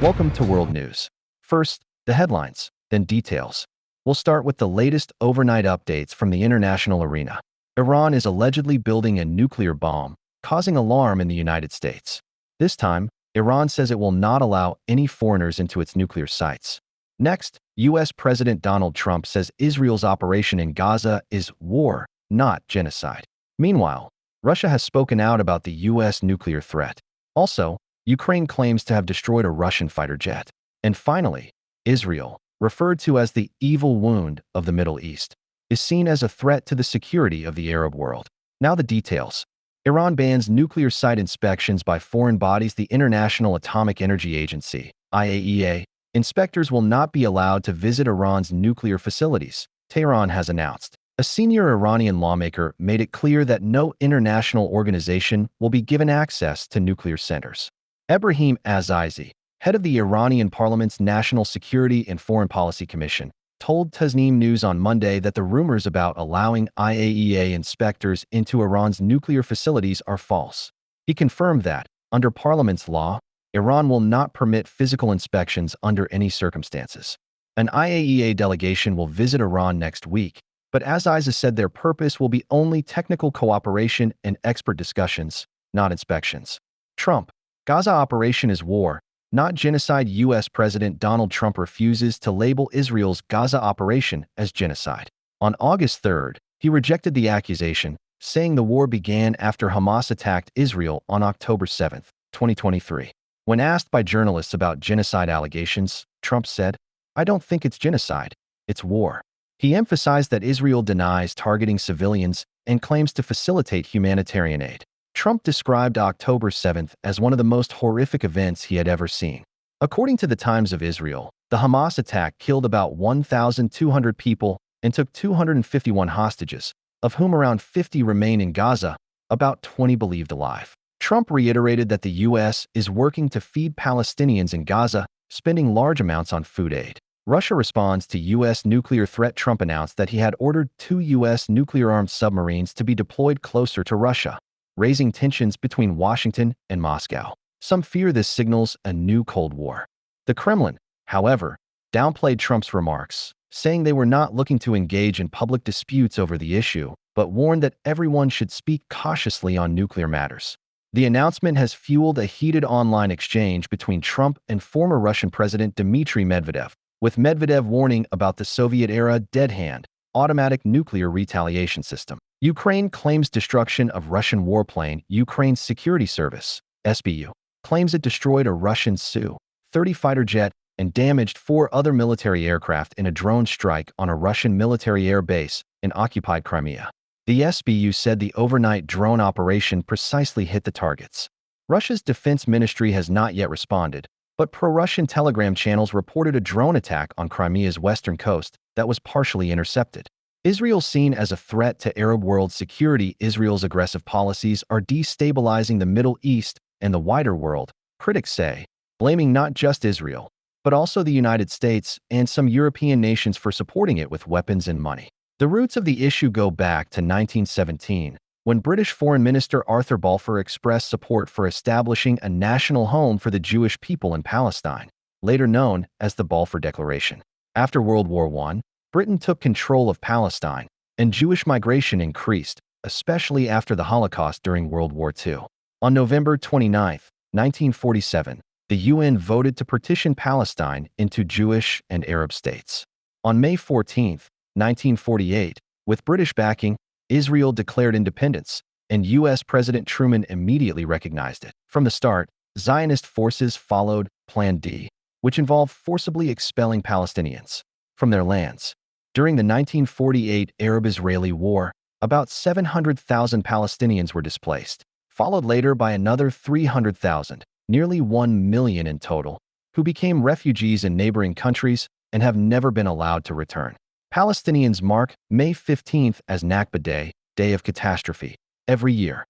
Welcome to World News. First, the headlines, then details. We'll start with the latest overnight updates from the international arena. Iran is allegedly building a nuclear bomb, causing alarm in the United States. This time, Iran says it will not allow any foreigners into its nuclear sites. Next, U.S. President Donald Trump says Israel's operation in Gaza is war, not genocide. Meanwhile, Russia has spoken out about the U.S. nuclear threat. Also, Ukraine claims to have destroyed a Russian fighter jet. And finally, Israel, referred to as the evil wound of the Middle East, is seen as a threat to the security of the Arab world. Now the details. Iran bans nuclear site inspections by foreign bodies. The International Atomic Energy Agency, IAEA, inspectors will not be allowed to visit Iran's nuclear facilities, Tehran has announced. A senior Iranian lawmaker made it clear that no international organization will be given access to nuclear centers. Ebrahim Azizi, head of the Iranian parliament's National Security and Foreign Policy Commission, told Tasnim News on Monday that the rumors about allowing IAEA inspectors into Iran's nuclear facilities are false. He confirmed that, under parliament's law, Iran will not permit physical inspections under any circumstances. An IAEA delegation will visit Iran next week, but Azizi said their purpose will be only technical cooperation and expert discussions, not inspections. Trump. Gaza operation is war, not genocide. U.S. President Donald Trump refuses to label Israel's Gaza operation as genocide. On August 3rd, he rejected the accusation, saying the war began after Hamas attacked Israel on October 7, 2023. When asked by journalists about genocide allegations, Trump said, "I don't think it's genocide, it's war." He emphasized that Israel denies targeting civilians and claims to facilitate humanitarian aid. Trump described October 7th as one of the most horrific events he had ever seen. According to the Times of Israel, the Hamas attack killed about 1,200 people and took 251 hostages, of whom around 50 remain in Gaza, about 20 believed alive. Trump reiterated that the U.S. is working to feed Palestinians in Gaza, spending large amounts on food aid. Russia responds to U.S. nuclear threat. Trump announced that he had ordered 2 U.S. nuclear-armed submarines to be deployed closer to Russia, raising tensions between Washington and Moscow. Some fear this signals a new Cold War. The Kremlin, however, downplayed Trump's remarks, saying they were not looking to engage in public disputes over the issue, but warned that everyone should speak cautiously on nuclear matters. The announcement has fueled a heated online exchange between Trump and former Russian President Dmitry Medvedev, with Medvedev warning about the Soviet-era dead hand, automatic nuclear retaliation system. Ukraine claims destruction of Russian warplane. Ukraine's security service, SBU, claims it destroyed a Russian Su-30 fighter jet and damaged 4 other military aircraft in a drone strike on a Russian military air base in occupied Crimea. The SBU said the overnight drone operation precisely hit the targets. Russia's defense ministry has not yet responded, but pro-Russian Telegram channels reported a drone attack on Crimea's western coast that was partially intercepted. Israel seen as a threat to Arab world security. Israel's aggressive policies are destabilizing the Middle East and the wider world, critics say, blaming not just Israel, but also the United States and some European nations for supporting it with weapons and money. The roots of the issue go back to 1917, when British Foreign Minister Arthur Balfour expressed support for establishing a national home for the Jewish people in Palestine, later known as the Balfour Declaration. After World War I, Britain took control of Palestine, and Jewish migration increased, especially after the Holocaust during World War II. On November 29, 1947, the UN voted to partition Palestine into Jewish and Arab states. On May 14, 1948, with British backing, Israel declared independence, and U.S. President Truman immediately recognized it. From the start, Zionist forces followed Plan D, which involved forcibly expelling Palestinians from their lands. During the 1948 Arab-Israeli War, about 700,000 Palestinians were displaced, followed later by another 300,000, nearly 1 million in total, who became refugees in neighboring countries and have never been allowed to return. Palestinians mark May 15th as Nakba Day, Day of Catastrophe, every year.